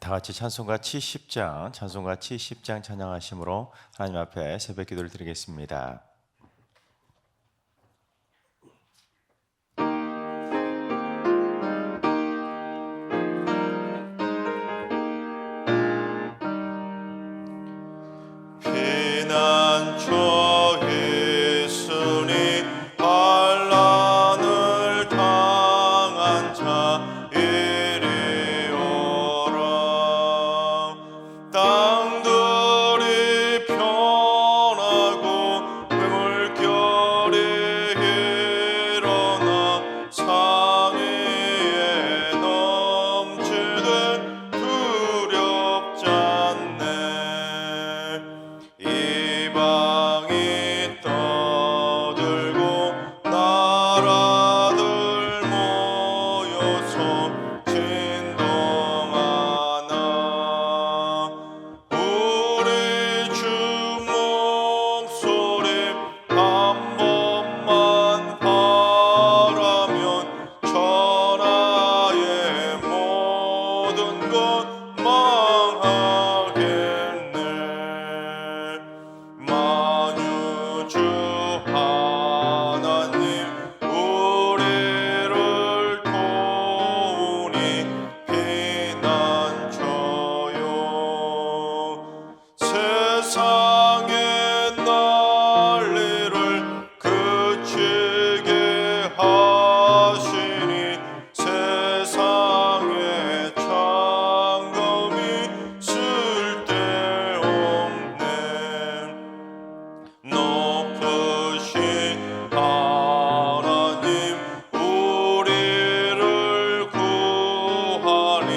다 같이 찬송가 70장 찬양하심으로 하나님 앞에 새벽 기도를 드리겠습니다. 피난처 예수님 환난을 당한 자 이리 오라. 땅들이 편하고 물결이 일어나 상 위에 넘치되 두렵지 않네. 이방이 떠들고 나라들 모여서 진동하나. 우리 주 목소리 한 번만 바라면 천하의 모든 것 망하겠네. 만유주 하나님 우리를 도우니 피난처요. 세상의 난리를 그치게 하시니 세상의 장검이 쓸데없네. 높으신 하나님 우리를 구하니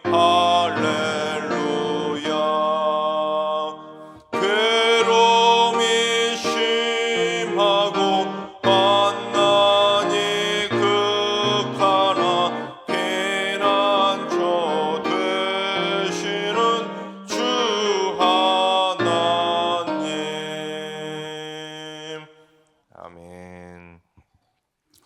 할렐루야. 괴로움이 심하고 만난이 극하나 피난처 되시는 주 하나님. 아멘.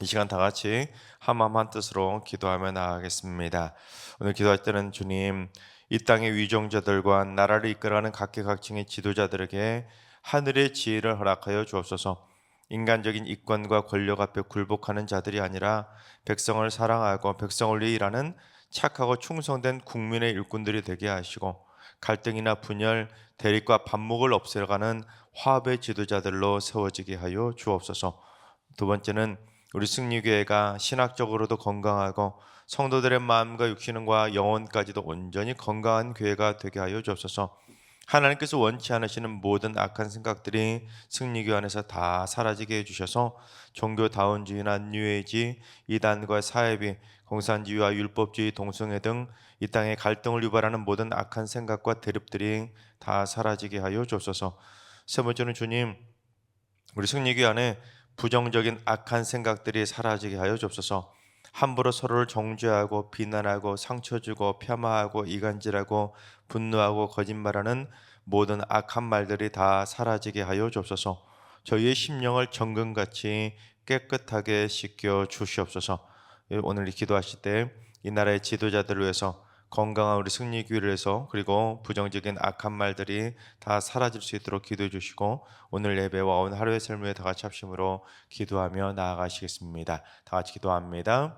이 시간 다 같이 한 마음 한 뜻으로 기도하며 나아가겠습니다. 오늘 기도할 때는 주님, 이 땅의 위종자들과 나라를 이끌어가는 각계각층의 지도자들에게 하늘의 지혜를 허락하여 주옵소서. 인간적인 이권과 권력 앞에 굴복하는 자들이 아니라 백성을 사랑하고 백성을 위해 일하는 착하고 충성된 국민의 일꾼들이 되게 하시고, 갈등이나 분열, 대립과 반목을 없애가는 화합의 지도자들로 세워지게 하여 주옵소서. 두 번째는 우리 승리교회가 신학적으로도 건강하고 성도들의 마음과 육신과 영혼까지도 온전히 건강한 교회가 되게 하여 주옵소서. 하나님께서 원치 않으시는 모든 악한 생각들이 승리교회 안에서 다 사라지게 해주셔서 종교다원주의나 뉴에이지, 이단과 사회비, 공산주의와 율법주의, 동성애 등 이 땅에 갈등을 유발하는 모든 악한 생각과 대립들이 다 사라지게 하여 주옵소서. 세 번째는 주님, 우리 승리교회 안에 부정적인 악한 생각들이 사라지게 하여 주옵소서. 함부로 서로를 정죄하고 비난하고 상처 주고 폄하하고 이간질하고 분노하고 거짓말하는 모든 악한 말들이 다 사라지게 하여 주옵소서. 저희의 심령을 정금같이 깨끗하게 씻겨 주시옵소서. 오늘 이 기도하실 때 이 나라의 지도자들을 위해서, 건강한 우리 승리교회를 위해서, 그리고 부정적인 악한 말들이 다 사라질 수 있도록 기도해 주시고, 오늘 예배와 오늘 하루의 삶을 위해 다 같이 합심으로 기도하며 나아가시겠습니다. 다 같이 기도합니다.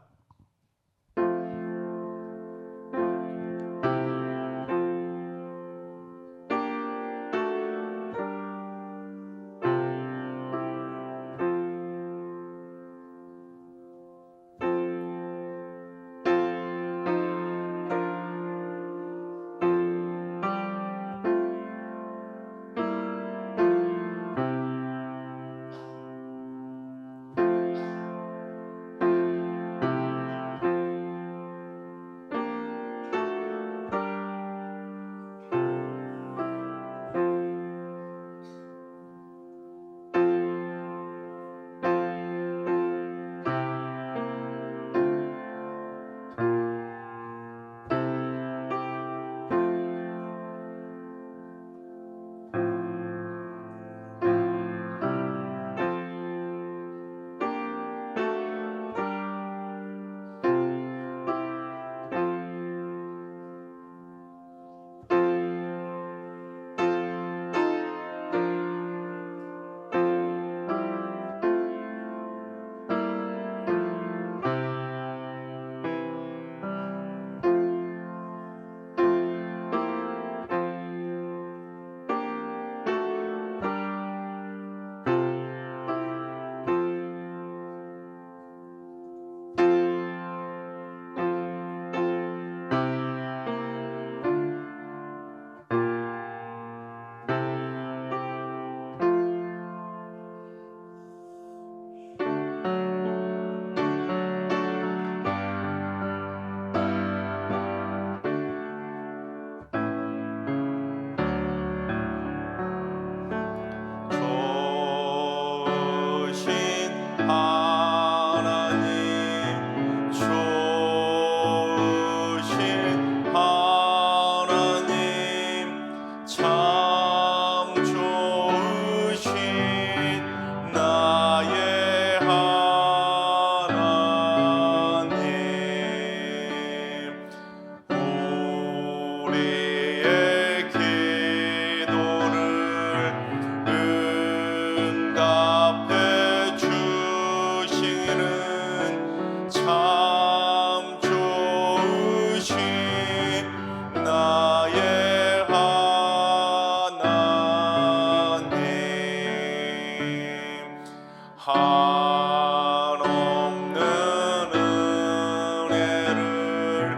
은혜를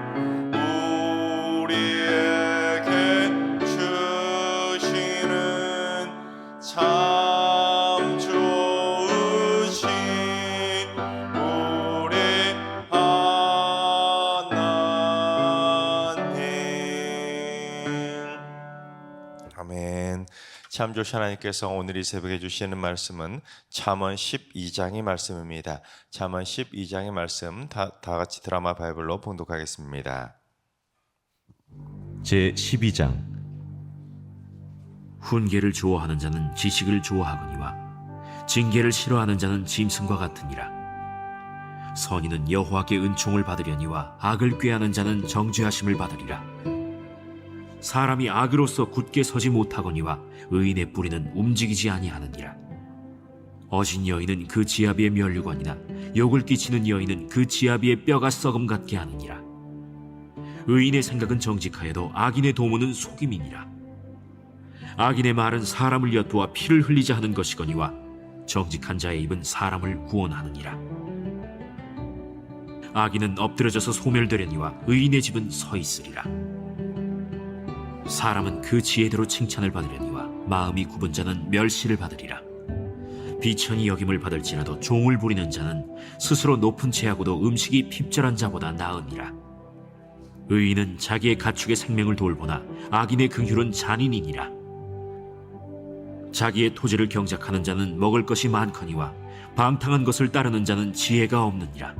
우리에게 주시는 참 좋으신 우리 하나님. 아멘. 참 좋으신 하나님께서 오늘 이 새벽에 주시는 말씀은 잠언 12장의 말씀입니다. 잠언 12장의 말씀 다 같이 드라마 바이블로 봉독하겠습니다. 제 12장. 훈계를 좋아하는 자는 지식을 좋아하거니와 징계를 싫어하는 자는 짐승과 같으니라. 선인은 여호와께 은총을 받으려니와 악을 꾀하는 자는 정죄하심을 받으리라. 사람이 악으로서 굳게 서지 못하거니와 의인의 뿌리는 움직이지 아니하느니라. 어진 여인은 그 지아비의 면류관이나 욕을 끼치는 여인은 그 지아비의 뼈가 썩음 같게 하느니라. 의인의 생각은 정직하여도 악인의 도모는 속임이니라. 악인의 말은 사람을 엿보아 피를 흘리자 하는 것이거니와 정직한 자의 입은 사람을 구원하느니라. 악인은 엎드려져서 소멸되려니와 의인의 집은 서 있으리라. 사람은 그 지혜대로 칭찬을 받으려니와 마음이 굽은 자는 멸시를 받으리라. 비천히 여김을 받을지라도 종을 부리는 자는 스스로 높은 채하고도 음식이 핍절한 자보다 나으니라. 의인은 자기의 가축의 생명을 돌보나 악인의 긍휼은 잔인이니라. 자기의 토지를 경작하는 자는 먹을 것이 많거니와 방탕한 것을 따르는 자는 지혜가 없느니라.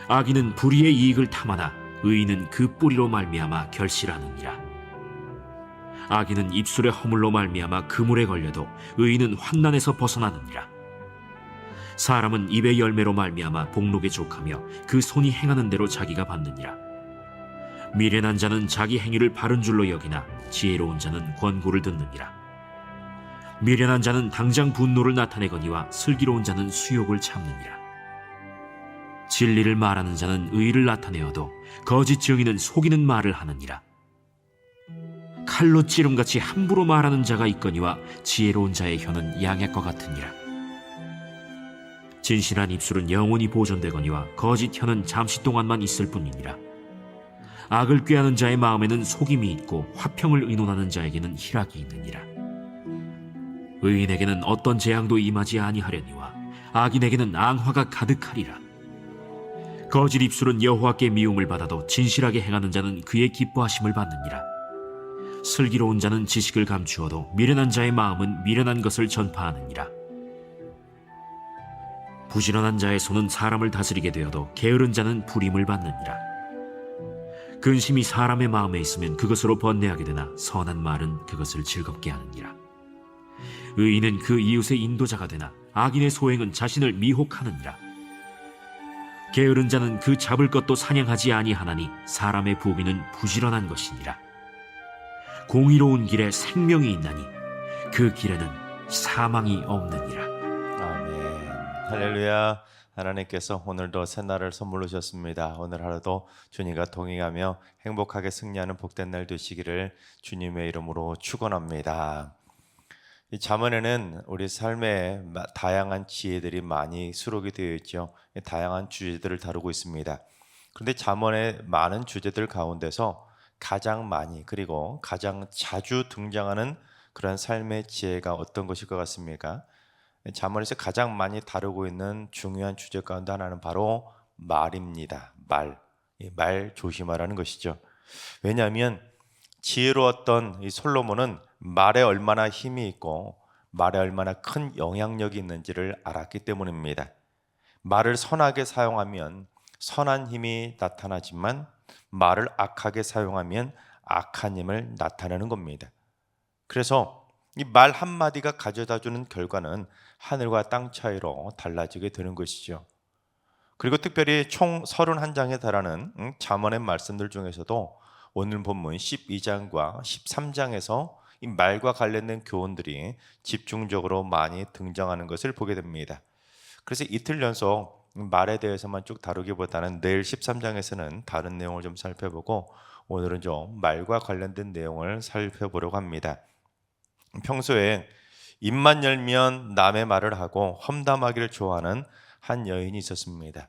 악인은 불의의 이익을 탐하나 의인은 그 뿌리로 말미암아 결실하느니라. 악인은 입술의 허물로 말미암아 그물에 걸려도 의인은 환난에서 벗어나느니라. 사람은 입의 열매로 말미암아 복록에 족하며 그 손이 행하는 대로 자기가 받느니라. 미련한 자는 자기 행위를 바른 줄로 여기나 지혜로운 자는 권고를 듣느니라. 미련한 자는 당장 분노를 나타내거니와 슬기로운 자는 수욕을 참느니라. 진리를 말하는 자는 의를 나타내어도 거짓 증인은 속이는 말을 하느니라. 칼로 찌름같이 함부로 말하는 자가 있거니와 지혜로운 자의 혀는 양약과 같으니라. 진실한 입술은 영원히 보존되거니와 거짓 혀는 잠시 동안만 있을 뿐이니라. 악을 꾀하는 자의 마음에는 속임이 있고 화평을 의논하는 자에게는 희락이 있느니라. 의인에게는 어떤 재앙도 임하지 아니하려니와 악인에게는 앙화가 가득하리라. 거짓 입술은 여호와께 미움을 받아도 진실하게 행하는 자는 그의 기뻐하심을 받느니라. 슬기로운 자는 지식을 감추어도 미련한 자의 마음은 미련한 것을 전파하느니라. 부지런한 자의 손은 사람을 다스리게 되어도 게으른 자는 불임을 받느니라. 근심이 사람의 마음에 있으면 그것으로 번뇌하게 되나 선한 말은 그것을 즐겁게 하느니라. 의인은 그 이웃의 인도자가 되나 악인의 소행은 자신을 미혹하느니라. 게으른 자는 그 잡을 것도 사냥하지 아니하나니 사람의 부귀는 부지런한 것이니라. 공의로운 길에 생명이 있나니 그 길에는 사망이 없느니라. 아멘. 할렐루야. 하나님께서 오늘도 새날을 선물로 주셨습니다. 오늘 하루도 주님과 동행하며 행복하게 승리하는 복된 날 되시기를 주님의 이름으로 축원합니다. 이 잠언에는 우리 삶에 다양한 지혜들이 많이 수록이 되어 있죠. 다양한 주제들을 다루고 있습니다. 그런데 잠언의 많은 주제들 가운데서 가장 많이 그리고 가장 자주 등장하는 그런 삶의 지혜가 어떤 것일 것 같습니까? 잠언에서 가장 많이 다루고 있는 중요한 주제 가운데 하나는 바로 말입니다. 말 조심하라는 것이죠. 왜냐하면 지혜로웠던 이 솔로몬은 말에 얼마나 힘이 있고 말에 얼마나 큰 영향력이 있는지를 알았기 때문입니다. 말을 선하게 사용하면 선한 힘이 나타나지만 말을 악하게 사용하면 악한 힘을 나타내는 겁니다. 그래서 이 말 한마디가 가져다주는 결과는 하늘과 땅 차이로 달라지게 되는 것이죠. 그리고 특별히 총 31장에 달하는 잠언의 말씀들 중에서도 오늘 본문 12장과 13장에서 이 말과 관련된 교훈들이 집중적으로 많이 등장하는 것을 보게 됩니다. 그래서 이틀 연속 말에 대해서만 쭉 다루기보다는 내일 13장에서는 다른 내용을 좀 살펴보고 오늘은 좀 말과 관련된 내용을 살펴보려고 합니다. 평소에 입만 열면 남의 말을 하고 험담하기를 좋아하는 한 여인이 있었습니다.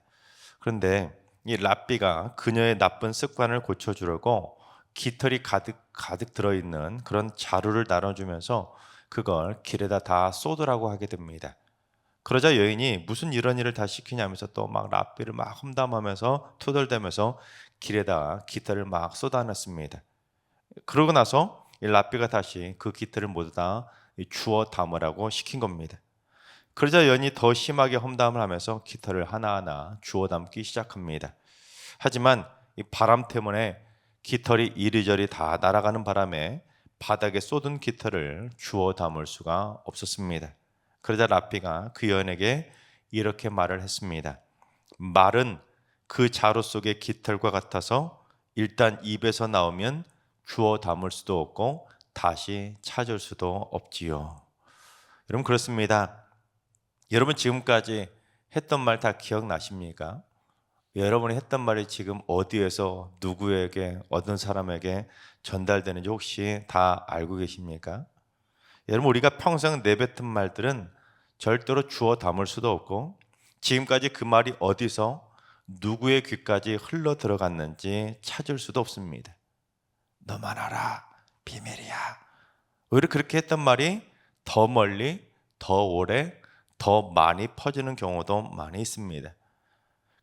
그런데 이 랍비가 그녀의 나쁜 습관을 고쳐주려고 깃털이 가득 들어있는 그런 자루를 나눠주면서 그걸 길에다 다 쏟으라고 하게 됩니다. 그러자 여인이 무슨 이런 일을 다 시키냐면서 또 막 랍비를 막 험담하면서 투덜대면서 길에다 깃털을 막 쏟아냈습니다. 그러고 나서 이 랍비가 다시 그 깃털을 모두 다 주워 담으라고 시킨 겁니다. 그러자 여인이 더 심하게 험담을 하면서 깃털을 하나하나 주워 담기 시작합니다. 하지만 이 바람 때문에 깃털이 이리저리 다 날아가는 바람에 바닥에 쏟은 깃털을 주워 담을 수가 없었습니다. 그러자 랍비가 그 여인에게 이렇게 말을 했습니다. 말은 그 자루 속의 깃털과 같아서 일단 입에서 나오면 주워 담을 수도 없고 다시 찾을 수도 없지요. 여러분 그렇습니다. 여러분 지금까지 했던 말 다 기억나십니까? 여러분이 했던 말이 지금 어디에서 누구에게 어떤 사람에게 전달되는지 혹시 다 알고 계십니까? 여러분 우리가 평생 내뱉은 말들은 절대로 주워 담을 수도 없고 지금까지 그 말이 어디서 누구의 귀까지 흘러 들어갔는지 찾을 수도 없습니다. 너만 알아, 비밀이야. 오히려 그렇게 했던 말이 더 멀리, 더 오래, 더 많이 퍼지는 경우도 많이 있습니다.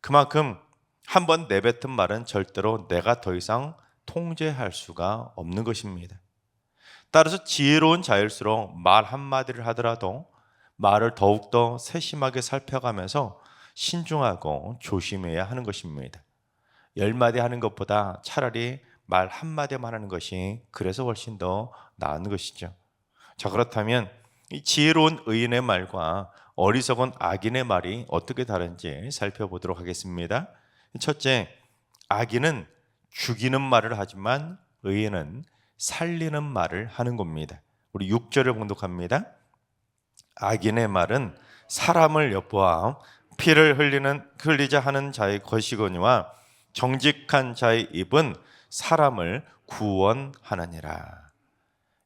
그만큼 한번 내뱉은 말은 절대로 내가 더 이상 통제할 수가 없는 것입니다. 따라서 지혜로운 자일수록 말 한마디를 하더라도 말을 더욱더 세심하게 살펴가면서 신중하고 조심해야 하는 것입니다. 10마디 하는 것보다 차라리 말 한마디만 하는 것이 그래서 훨씬 더 나은 것이죠. 자, 그렇다면 이 지혜로운 의인의 말과 어리석은 악인의 말이 어떻게 다른지 살펴보도록 하겠습니다. 첫째, 악인은 죽이는 말을 하지만 의인은 살리는 말을 하는 겁니다. 우리 6절을 봉독합니다. 악인의 말은 사람을 엿보아 피를 흘리자 하는 자의 것이거니와 정직한 자의 입은 사람을 구원하느니라.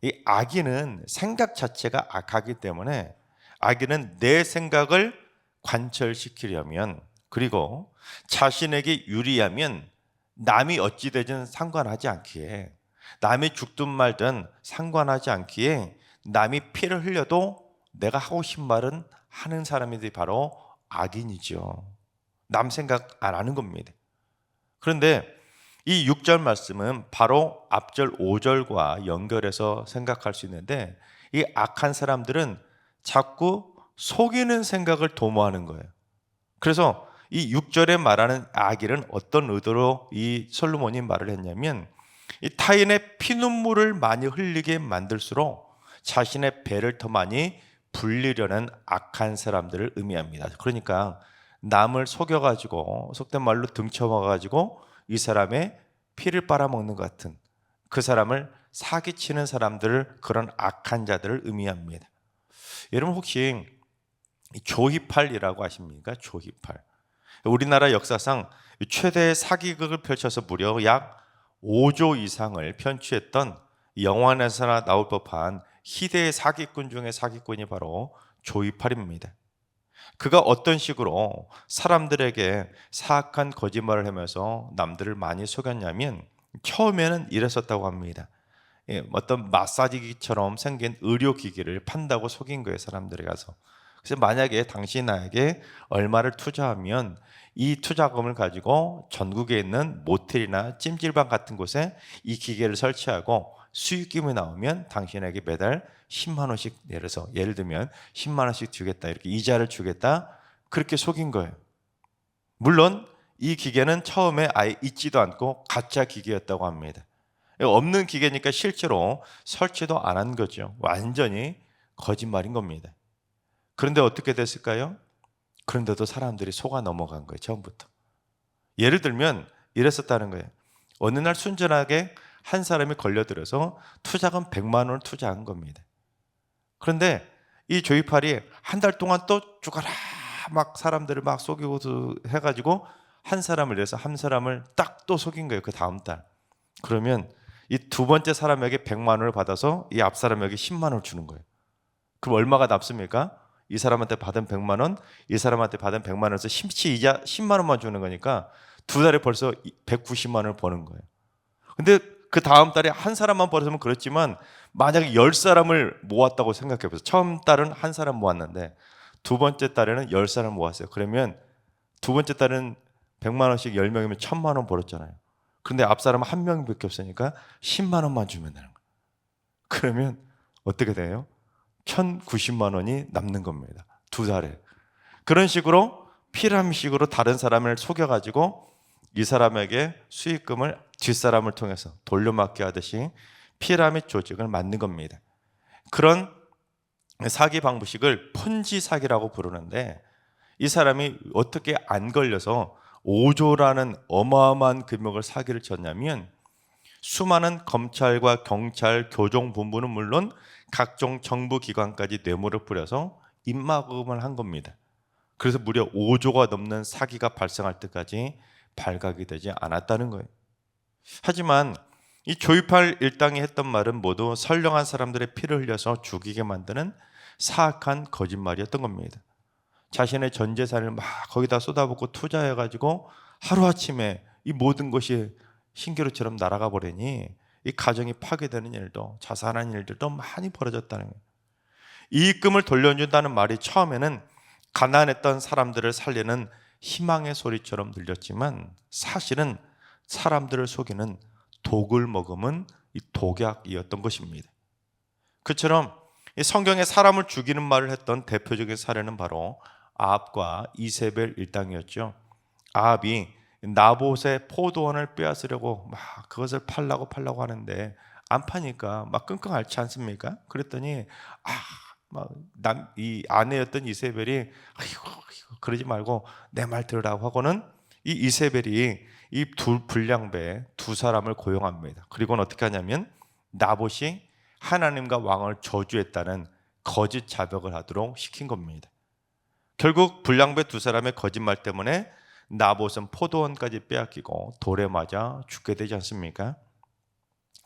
이 악인은 생각 자체가 악하기 때문에 악인은 내 생각을 관철시키려면 그리고 자신에게 유리하면 남이 어찌 되든 상관하지 않기에 남이 죽든 말든 상관하지 않기에 남이 피를 흘려도 내가 하고 싶은 말은 하는 사람들이 바로 악인이죠. 남 생각 안 하는 겁니다. 그런데 이 6절 말씀은 바로 앞절 5절과 연결해서 생각할 수 있는데 이 악한 사람들은 자꾸 속이는 생각을 도모하는 거예요. 그래서 이 6절에 말하는 악인은 어떤 의도로 이 솔로몬이 말을 했냐면 이 타인의 피눈물을 많이 흘리게 만들수록 자신의 배를 더 많이 불리려는 악한 사람들을 의미합니다. 그러니까 남을 속여가지고 속된 말로 등쳐먹어가지고 이 사람의 피를 빨아먹는 것 같은 그 사람을 사기치는 사람들을 그런 악한 자들을 의미합니다. 여러분 혹시 조희팔이라고 아십니까? 조희팔. 우리나라 역사상 최대의 사기극을 펼쳐서 무려 약 5조 이상을 편취했던 영화에서나 나올 법한 희대의 사기꾼 중에 사기꾼이 바로 조이팔입니다. 그가 어떤 식으로 사람들에게 사악한 거짓말을 하면서 남들을 많이 속였냐면 처음에는 이랬었다고 합니다. 어떤 마사지기처럼 생긴 의료기기를 판다고 속인 거예요, 사람들이 가서. 그래서 만약에 당신 나에게 얼마를 투자하면 이 투자금을 가지고 전국에 있는 모텔이나 찜질방 같은 곳에 이 기계를 설치하고 수익금이 나오면 당신에게 매달 10만 원씩 예를 들면 10만 원씩 주겠다, 이렇게 이자를 주겠다, 그렇게 속인 거예요. 물론 이 기계는 처음에 아예 있지도 않고 가짜 기계였다고 합니다. 없는 기계니까 실제로 설치도 안 한 거죠. 완전히 거짓말인 겁니다. 그런데 어떻게 됐을까요? 그런데도 사람들이 속아 넘어간 거예요, 처음부터. 예를 들면 이랬었다는 거예요. 어느 날 순전하게 한 사람이 걸려들어서 투자금 100만 원을 투자한 겁니다. 그런데 이 조이팔이 한 달 동안 또 죽어라 막 사람들을 막 속이고 해가지고 한 사람을 내서 한 사람을 딱 또 속인 거예요, 그 다음 달. 그러면 이 두 번째 사람에게 100만 원을 받아서 이 앞 사람에게 10만 원을 주는 거예요. 그럼 얼마가 남습니까? 이 사람한테 받은 100만 원, 이 사람한테 받은 100만 원에서 심치 이자 10만 원만 주는 거니까 두 달에 벌써 190만 원을 버는 거예요. 근데 그 다음 달에 한 사람만 벌었으면 그렇지만 만약에 10사람을 모았다고 생각해 보세요. 처음 달은 한 사람 모았는데 두 번째 달에는 10사람 모았어요. 그러면 두 번째 달은 100만 원씩 10명이면 1000만 원 벌었잖아요. 그런데 앞 사람은 한 명밖에 없으니까 10만 원만 주면 되는 거예요. 그러면 어떻게 돼요? 1090만 원이 남는 겁니다. 두 달에. 그런 식으로 피라미식으로 다른 사람을 속여가지고 이 사람에게 수익금을 뒷사람을 통해서 돌려막기 하듯이 피라미드 조직을 만든 겁니다. 그런 사기 방식을 폰지 사기라고 부르는데 이 사람이 어떻게 안 걸려서 5조라는 어마어마한 금액을 사기를 쳤냐면 수많은 검찰과 경찰, 교정본부는 물론 각종 정부 기관까지 뇌물을 뿌려서 입막음을 한 겁니다. 그래서 무려 5조가 넘는 사기가 발생할 때까지 발각이 되지 않았다는 거예요. 하지만 이 조이팔 일당이 했던 말은 모두 선량한 사람들의 피를 흘려서 죽이게 만드는 사악한 거짓말이었던 겁니다. 자신의 전 재산을 막 거기다 쏟아붓고 투자해가지고 하루아침에 이 모든 것이 신기루처럼 날아가 버리니 이 가정이 파괴되는 일도 자살하는 일들도 많이 벌어졌다는 거예요. 이익금을 돌려준다는 말이 처음에는 가난했던 사람들을 살리는 희망의 소리처럼 들렸지만 사실은 사람들을 속이는 독을 머금은 이 독약이었던 것입니다. 그처럼 이 성경에 사람을 죽이는 말을 했던 대표적인 사례는 바로 아합과 이세벨 일당이었죠. 아합이 나봇의 포도원을 빼앗으려고 막 그것을 팔라고 하는데 안 파니까 막 끙끙 앓지 않습니까? 그랬더니 이 아내였던 이세벨이 아이고 그러지 말고 내 말 들으라고 하고는 이 이세벨이 이 불량배 두 사람을 고용합니다. 그리고는 어떻게 하냐면 나봇이 하나님과 왕을 저주했다는 거짓 자백을 하도록 시킨 겁니다. 결국 불량배 두 사람의 거짓말 때문에 나봇은 포도원까지 빼앗기고 돌에 맞아 죽게 되지 않습니까?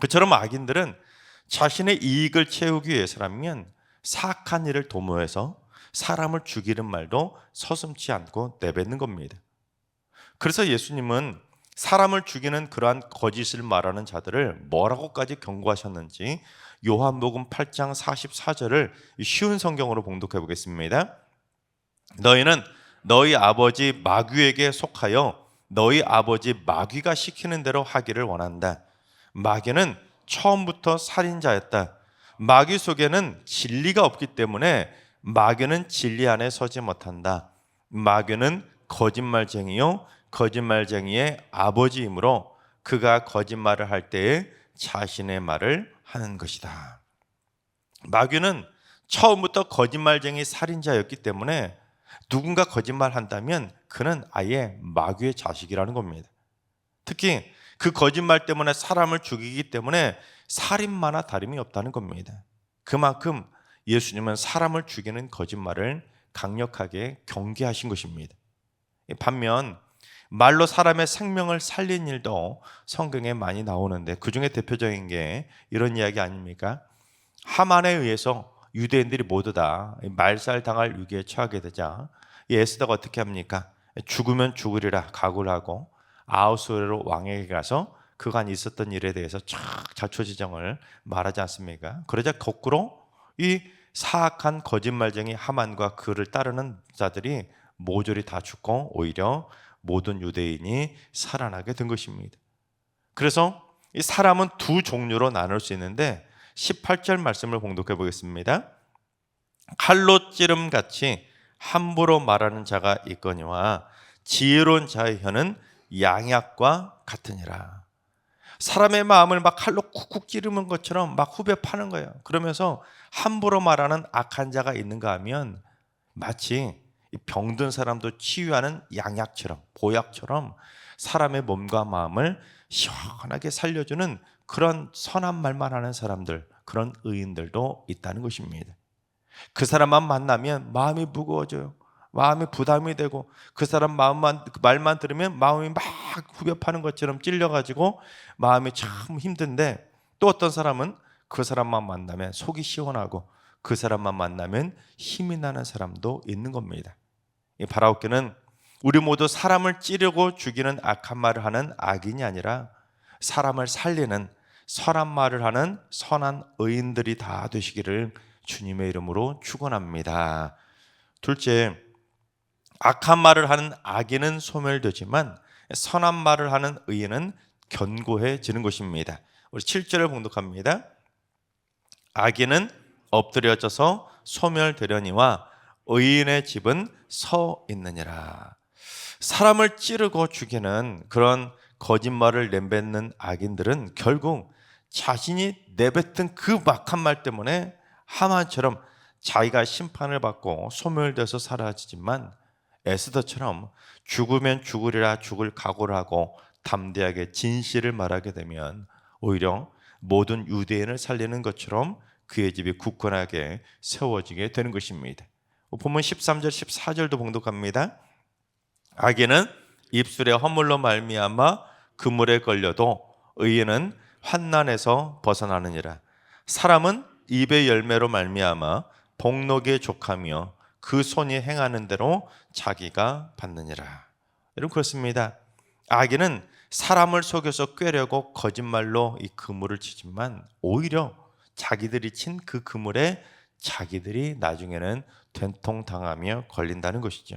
그처럼 악인들은 자신의 이익을 채우기 위해서라면 사악한 일을 도모해서 사람을 죽이는 말도 서슴지 않고 내뱉는 겁니다. 그래서 예수님은 사람을 죽이는 그러한 거짓을 말하는 자들을 뭐라고까지 경고하셨는지 요한복음 8장 44절을 쉬운 성경으로 봉독해 보겠습니다. 너희는 너희 아버지 마귀에게 속하여 너희 아버지 마귀가 시키는 대로 하기를 원한다. 마귀는 처음부터 살인자였다. 마귀 속에는 진리가 없기 때문에 마귀는 진리 안에 서지 못한다. 마귀는 거짓말쟁이요 거짓말쟁이의 아버지이므로 그가 거짓말을 할 때에 자신의 말을 하는 것이다. 마귀는 처음부터 거짓말쟁이 살인자였기 때문에 누군가 거짓말한다면 그는 아예 마귀의 자식이라는 겁니다. 특히 그 거짓말 때문에 사람을 죽이기 때문에 살인마나 다름이 없다는 겁니다. 그만큼 예수님은 사람을 죽이는 거짓말을 강력하게 경계하신 것입니다. 반면 말로 사람의 생명을 살린 일도 성경에 많이 나오는데 그중에 대표적인 게 이런 이야기 아닙니까? 하만에 의해서 유대인들이 모두 다 말살당할 위기에 처하게 되자 에스더가 어떻게 합니까? 죽으면 죽으리라 각오를 하고 아하수에로 왕에게 가서 그간 있었던 일에 대해서 자초지정을 말하지 않습니까? 그러자 거꾸로 이 사악한 거짓말쟁이 하만과 그를 따르는 자들이 모조리 다 죽고 오히려 모든 유대인이 살아나게 된 것입니다. 그래서 이 사람은 두 종류로 나눌 수 있는데 18절 말씀을 봉독해 보겠습니다. 칼로 찌름같이 함부로 말하는 자가 있거니와 지혜로운 자의 혀는 양약과 같으니라. 사람의 마음을 막 칼로 쿡쿡 찌르는 것처럼 막 후벼 파는 거예요. 그러면서 함부로 말하는 악한 자가 있는가 하면 마치 병든 사람도 치유하는 양약처럼 보약처럼 사람의 몸과 마음을 시원하게 살려주는 그런 선한 말만 하는 사람들, 그런 의인들도 있다는 것입니다. 그 사람만 만나면 마음이 무거워져요. 마음이 부담이 되고 그 사람 말만 들으면 마음이 막 후벼 파는 것처럼 찔려가지고 마음이 참 힘든데 또 어떤 사람은 그 사람만 만나면 속이 시원하고 그 사람만 만나면 힘이 나는 사람도 있는 겁니다. 이 바라오께는 우리 모두 사람을 찌르고 죽이는 악한 말을 하는 악인이 아니라 사람을 살리는 선한 말을 하는 선한 의인들이 다 되시기를 주님의 이름으로 축원합니다. 둘째, 악한 말을 하는 악인은 소멸되지만 선한 말을 하는 의인은 견고해지는 것입니다. 우리 7절을 봉독합니다. 악인은 엎드려져서 소멸되려니와 의인의 집은 서 있느니라. 사람을 찌르고 죽이는 그런 거짓말을 내뱉는 악인들은 결국 자신이 내뱉은 그 막한 말 때문에 하만처럼 자기가 심판을 받고 소멸돼서 사라지지만, 에스더처럼 죽으면 죽으리라 죽을 각오를 하고 담대하게 진실을 말하게 되면 오히려 모든 유대인을 살리는 것처럼 그의 집이 굳건하게 세워지게 되는 것입니다. 본문 13절 14절도 봉독합니다. 악인은 입술의 허물로 말미암아 그물에 걸려도 의인은 환난에서 벗어나느니라. 사람은 입의 열매로 말미암아 복록에 족하며 그 손이 행하는 대로 자기가 받느니라. 여러분, 그렇습니다. 악인은 사람을 속여서 꾀려고 거짓말로 이 그물을 치지만 오히려 자기들이 친 그 그물에 자기들이 나중에는 된통당하며 걸린다는 것이죠.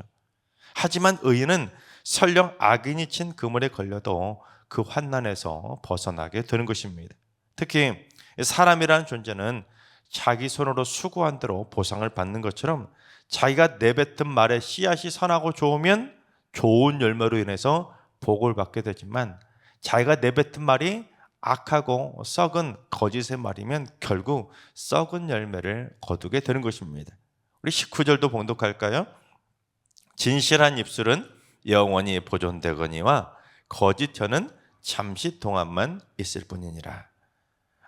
하지만 의인은 설령 악인이 친 그물에 걸려도 그 환난에서 벗어나게 되는 것입니다. 특히 사람이라는 존재는 자기 손으로 수고한 대로 보상을 받는 것처럼 자기가 내뱉은 말에 씨앗이 선하고 좋으면 좋은 열매로 인해서 복을 받게 되지만, 자기가 내뱉은 말이 악하고 썩은 거짓의 말이면 결국 썩은 열매를 거두게 되는 것입니다. 우리 19절도 봉독할까요? 진실한 입술은 영원히 보존되거니와 거짓 혀는 잠시 동안만 있을 뿐이니라.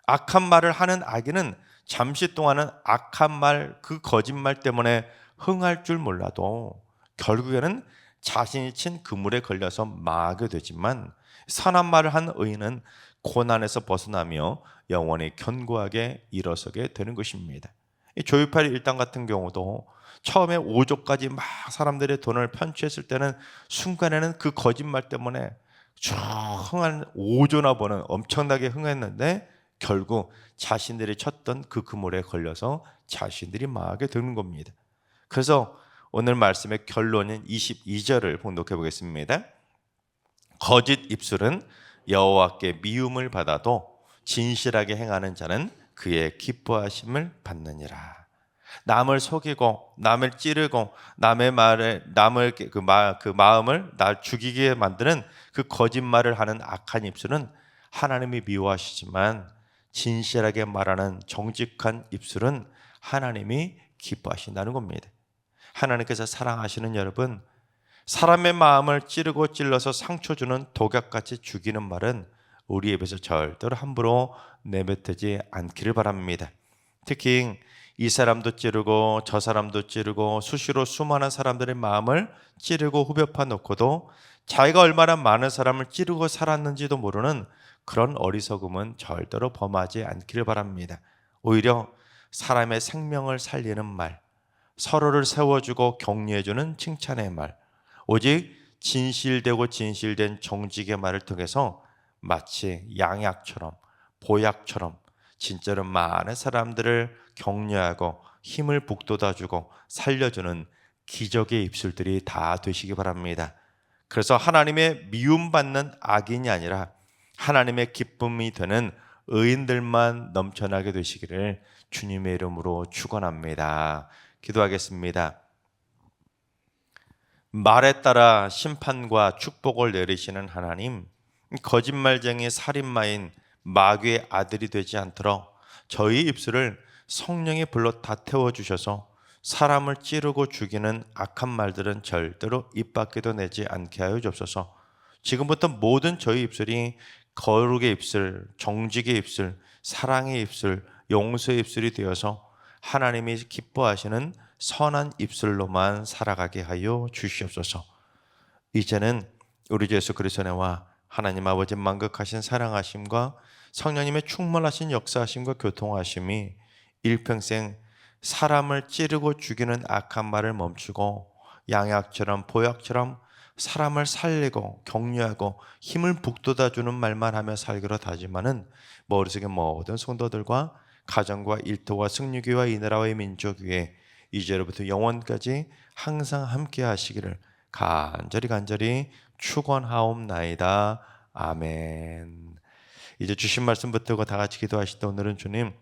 악한 말을 하는 악인은 잠시 동안은 악한 말, 그 거짓말 때문에 흥할 줄 몰라도 결국에는 자신이 친 그물에 걸려서 망하게 되지만, 선한 말을 한 의인은 고난에서 벗어나며 영원히 견고하게 일어서게 되는 것입니다. 이 조이팔 일당 같은 경우도 처음에 5조까지 막 사람들의 돈을 편취했을 때는 순간에는 그 거짓말 때문에 쭉 흥한 5조나 버는 엄청나게 흥했는데 결국 자신들이 쳤던 그 그물에 걸려서 자신들이 망하게 되는 겁니다. 그래서 오늘 말씀의 결론인 22절을 봉독해 보겠습니다. 거짓 입술은 여호와께 미움을 받아도 진실하게 행하는 자는 그의 기뻐하심을 받느니라. 남을 속이고 남을 찌르고 남의 말에 그 마음을 날 죽이게 만드는 그 거짓말을 하는 악한 입술은 하나님이 미워하시지만, 진실하게 말하는 정직한 입술은 하나님이 기뻐하신다는 겁니다. 하나님께서 사랑하시는 여러분, 사람의 마음을 찌르고 찔러서 상처 주는 독약같이 죽이는 말은 우리 입에서 절대로 함부로 내뱉지 않기를 바랍니다. 특히 이 사람도 찌르고 저 사람도 찌르고 수시로 수많은 사람들의 마음을 찌르고 후벼파 놓고도 자기가 얼마나 많은 사람을 찌르고 살았는지도 모르는 그런 어리석음은 절대로 범하지 않기를 바랍니다. 오히려 사람의 생명을 살리는 말, 서로를 세워주고 격려해주는 칭찬의 말, 오직 진실되고 진실된 정직의 말을 통해서 마치 양약처럼 보약처럼 진짜로 많은 사람들을 격려하고 힘을 북돋아주고 살려주는 기적의 입술들이 다 되시기 바랍니다. 그래서 하나님의 미움받는 악인이 아니라 하나님의 기쁨이 되는 의인들만 넘쳐나게 되시기를 주님의 이름으로 축원합니다. 기도하겠습니다. 말에 따라 심판과 축복을 내리시는 하나님, 거짓말쟁이 살인마인 마귀의 아들이 되지 않도록 저희 입술을 성령의 불로 다 태워주셔서 사람을 찌르고 죽이는 악한 말들은 절대로 입 밖에도 내지 않게 하여 주옵소서. 지금부터 모든 저희 입술이 거룩의 입술, 정직의 입술, 사랑의 입술, 용서의 입술이 되어서 하나님이 기뻐하시는 선한 입술로만 살아가게 하여 주시옵소서. 이제는 우리 주 예수 그리스도의 은혜와 하나님 아버지 만극하신 사랑하심과 성령님의 충만하신 역사하심과 교통하심이 일평생 사람을 찌르고 죽이는 악한 말을 멈추고 양약처럼 보약처럼 사람을 살리고 격려하고 힘을 북돋아주는 말만 하며 살기로 다지만은 머릿속에 모든 성도들과 가정과 일터와 승리교와 이 나라의 민족 위에 이제로부터 영원까지 항상 함께 하시기를 간절히 축원하옵나이다. 아멘. 이제 주신 말씀 붙들고 다 같이 기도하시다. 오늘은 주님,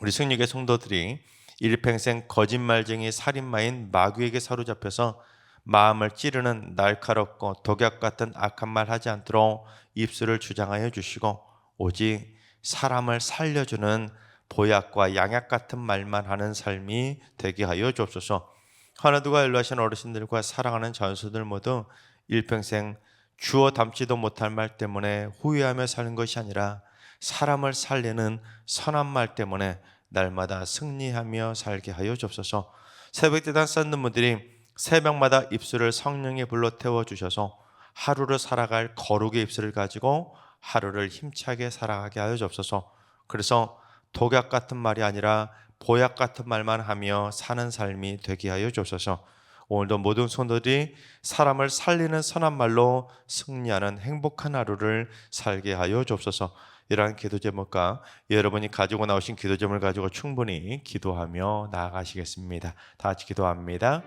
우리 승리교회 성도들이 일평생 거짓말쟁이 살인마인 마귀에게 사로잡혀서 마음을 찌르는 날카롭고 독약 같은 악한 말 하지 않도록 입술을 주장하여 주시고 오직 사람을 살려주는 보약과 양약 같은 말만 하는 삶이 되게 하여 주옵소서. 하나두가 연로하신 어르신들과 사랑하는 전수들 모두 일평생 주어 담지도 못할 말 때문에 후회하며 사는 것이 아니라 사람을 살리는 선한 말 때문에 날마다 승리하며 살게 하여 주옵소서. 새벽대단 쌓는 분들이 새벽마다 입술을 성령의 불로 태워주셔서 하루를 살아갈 거룩의 입술을 가지고 하루를 힘차게 살아가게 하여 주옵소서. 그래서 독약 같은 말이 아니라 보약 같은 말만 하며 사는 삶이 되게 하여 주옵소서. 오늘도 모든 성도들이 사람을 살리는 선한 말로 승리하는 행복한 하루를 살게 하여 주옵소서. 이러한 기도 제목과 여러분이 가지고 나오신 기도 제목을 가지고 충분히 기도하며 나아가시겠습니다. 다 같이 기도합니다.